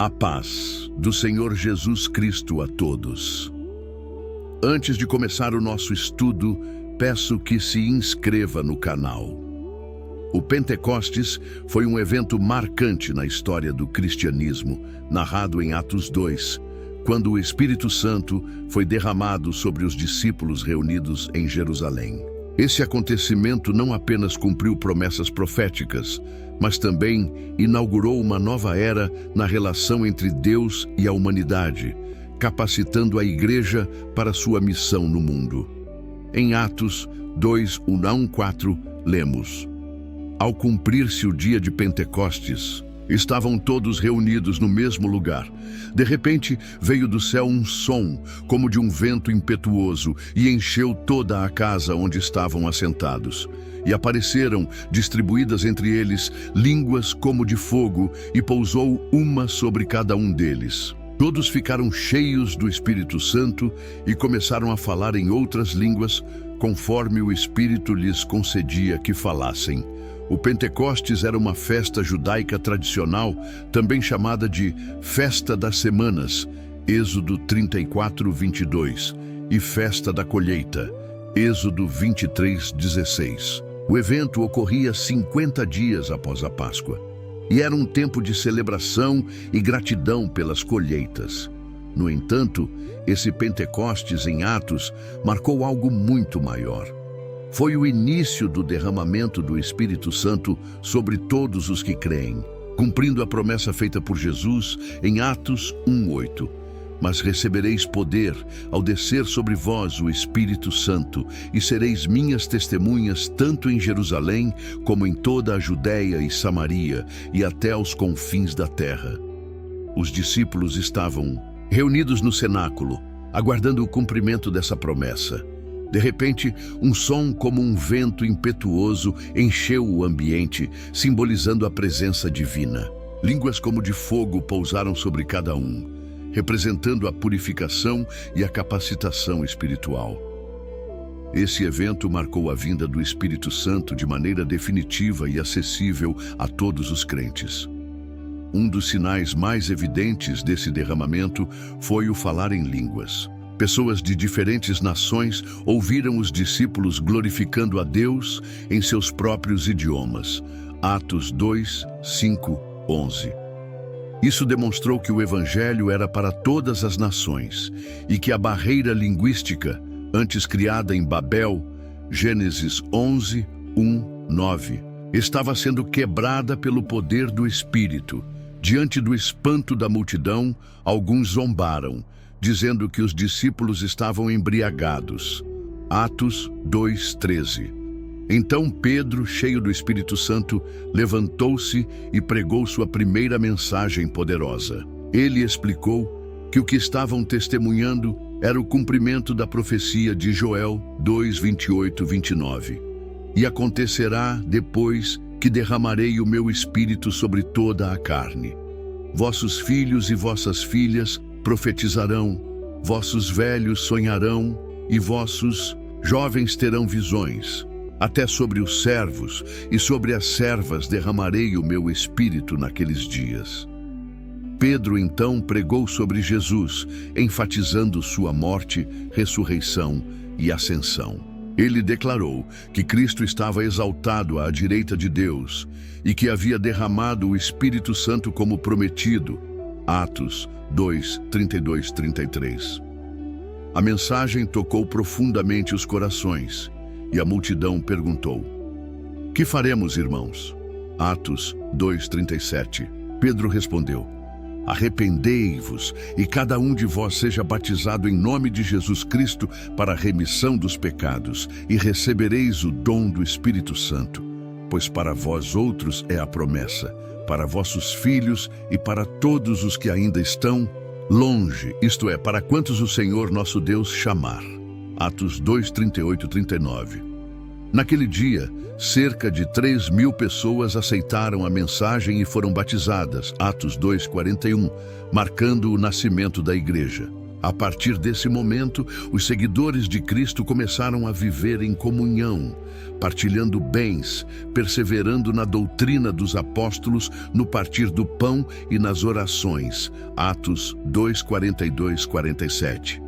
A paz do Senhor Jesus Cristo a todos. Antes de começar o nosso estudo, peço que se inscreva no canal. O Pentecostes foi um evento marcante na história do cristianismo, narrado em Atos 2, quando o Espírito Santo foi derramado sobre os discípulos reunidos em Jerusalém. Esse acontecimento não apenas cumpriu promessas proféticas, mas também inaugurou uma nova era na relação entre Deus e a humanidade, capacitando a Igreja para sua missão no mundo. Em Atos 2, 1-4, lemos: Ao cumprir-se o dia de Pentecostes, estavam todos reunidos no mesmo lugar. De repente, veio do céu um som, como de um vento impetuoso, e encheu toda a casa onde estavam assentados. E apareceram, distribuídas entre eles, línguas como de fogo, e pousou uma sobre cada um deles. Todos ficaram cheios do Espírito Santo e começaram a falar em outras línguas, conforme o Espírito lhes concedia que falassem. O Pentecostes era uma festa judaica tradicional, também chamada de Festa das Semanas, Êxodo 34, 22, e Festa da Colheita, Êxodo 23, 16. O evento ocorria 50 dias após a Páscoa, e era um tempo de celebração e gratidão pelas colheitas. No entanto, esse Pentecostes em Atos marcou algo muito maior. Foi o início do derramamento do Espírito Santo sobre todos os que creem, cumprindo a promessa feita por Jesus em Atos 1:8. Mas recebereis poder ao descer sobre vós o Espírito Santo, e sereis minhas testemunhas tanto em Jerusalém como em toda a Judéia e Samaria e até aos confins da terra. Os discípulos estavam reunidos no cenáculo, aguardando o cumprimento dessa promessa. De repente, um som como um vento impetuoso encheu o ambiente, simbolizando a presença divina. Línguas como de fogo pousaram sobre cada um, representando a purificação e a capacitação espiritual. Esse evento marcou a vinda do Espírito Santo de maneira definitiva e acessível a todos os crentes. Um dos sinais mais evidentes desse derramamento foi o falar em línguas. Pessoas de diferentes nações ouviram os discípulos glorificando a Deus em seus próprios idiomas. Atos 2, 5, 11. Isso demonstrou que o Evangelho era para todas as nações e que a barreira linguística, antes criada em Babel, Gênesis 11, 1, 9, estava sendo quebrada pelo poder do Espírito. Diante do espanto da multidão, alguns zombaram, dizendo que os discípulos estavam embriagados. Atos 2:13. Então Pedro, cheio do Espírito Santo, levantou-se e pregou sua primeira mensagem poderosa. Ele explicou que o que estavam testemunhando era o cumprimento da profecia de Joel 2:28-29. E acontecerá depois que derramarei o meu Espírito sobre toda a carne. Vossos filhos e vossas filhas profetizarão, vossos velhos sonharão e vossos jovens terão visões. Até sobre os servos e sobre as servas derramarei o meu Espírito naqueles dias. Pedro então pregou sobre Jesus, enfatizando sua morte, ressurreição e ascensão. Ele declarou que Cristo estava exaltado à direita de Deus e que havia derramado o Espírito Santo como prometido. Atos 2, 32-33. A mensagem tocou profundamente os corações e a multidão perguntou: Que faremos, irmãos? Atos 2:37. Pedro respondeu: Arrependei-vos e cada um de vós seja batizado em nome de Jesus Cristo para a remissão dos pecados, e recebereis o dom do Espírito Santo, pois para vós outros é a promessa, para vossos filhos e para todos os que ainda estão longe, isto é, para quantos o Senhor nosso Deus chamar. Atos 2:38-39. Naquele dia, cerca de 3.000 pessoas aceitaram a mensagem e foram batizadas, Atos 2:41, marcando o nascimento da igreja. A partir desse momento, os seguidores de Cristo começaram a viver em comunhão, partilhando bens, perseverando na doutrina dos apóstolos, no partir do pão e nas orações. Atos 2:42-47.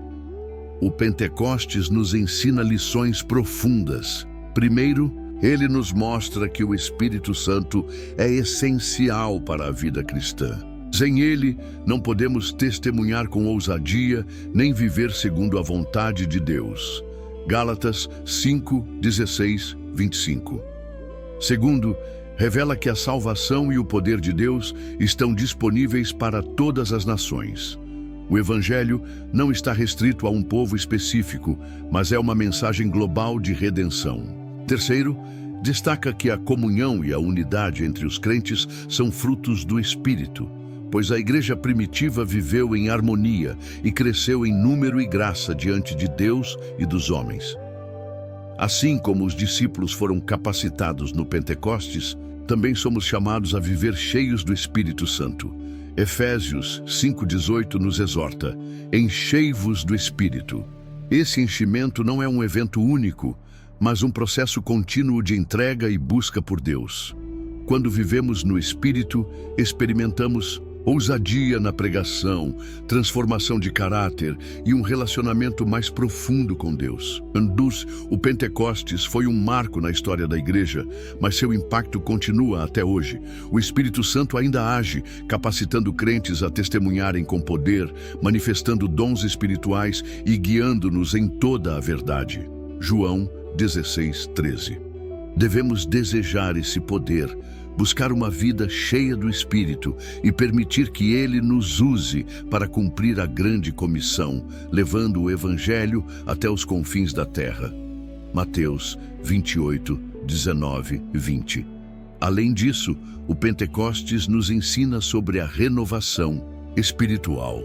O Pentecostes nos ensina lições profundas. Primeiro, ele nos mostra que o Espírito Santo é essencial para a vida cristã. Sem ele, não podemos testemunhar com ousadia, nem viver segundo a vontade de Deus. Gálatas 5:16-25. Segundo, revela que a salvação e o poder de Deus estão disponíveis para todas as nações. O Evangelho não está restrito a um povo específico, mas é uma mensagem global de redenção. Terceiro, destaca que a comunhão e a unidade entre os crentes são frutos do Espírito, pois a igreja primitiva viveu em harmonia e cresceu em número e graça diante de Deus e dos homens. Assim como os discípulos foram capacitados no Pentecostes, também somos chamados a viver cheios do Espírito Santo. Efésios 5:18 nos exorta: enchei-vos do Espírito. Esse enchimento não é um evento único, mas um processo contínuo de entrega e busca por Deus. Quando vivemos no Espírito, experimentamos ousadia na pregação, transformação de caráter e um relacionamento mais profundo com Deus. O Pentecostes foi um marco na história da igreja, mas seu impacto continua até hoje. O Espírito Santo ainda age, capacitando crentes a testemunharem com poder, manifestando dons espirituais e guiando-nos em toda a verdade. João 16:13. Devemos desejar esse poder, buscar uma vida cheia do Espírito e permitir que Ele nos use para cumprir a grande comissão, levando o Evangelho até os confins da terra. Mateus 28:19-20. Além disso, o Pentecostes nos ensina sobre a renovação espiritual.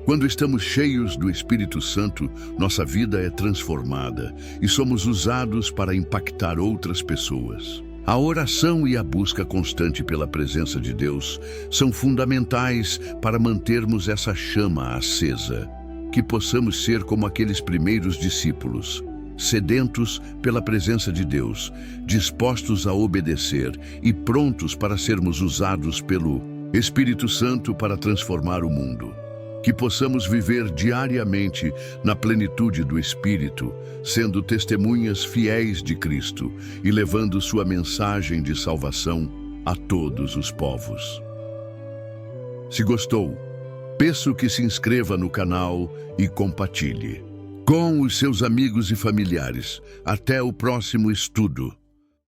Quando estamos cheios do Espírito Santo, nossa vida é transformada e somos usados para impactar outras pessoas. A oração e a busca constante pela presença de Deus são fundamentais para mantermos essa chama acesa. Que possamos ser como aqueles primeiros discípulos, sedentos pela presença de Deus, dispostos a obedecer e prontos para sermos usados pelo Espírito Santo para transformar o mundo. Que possamos viver diariamente na plenitude do Espírito, sendo testemunhas fiéis de Cristo e levando sua mensagem de salvação a todos os povos. Se gostou, peço que se inscreva no canal e compartilhe com os seus amigos e familiares. Até o próximo estudo.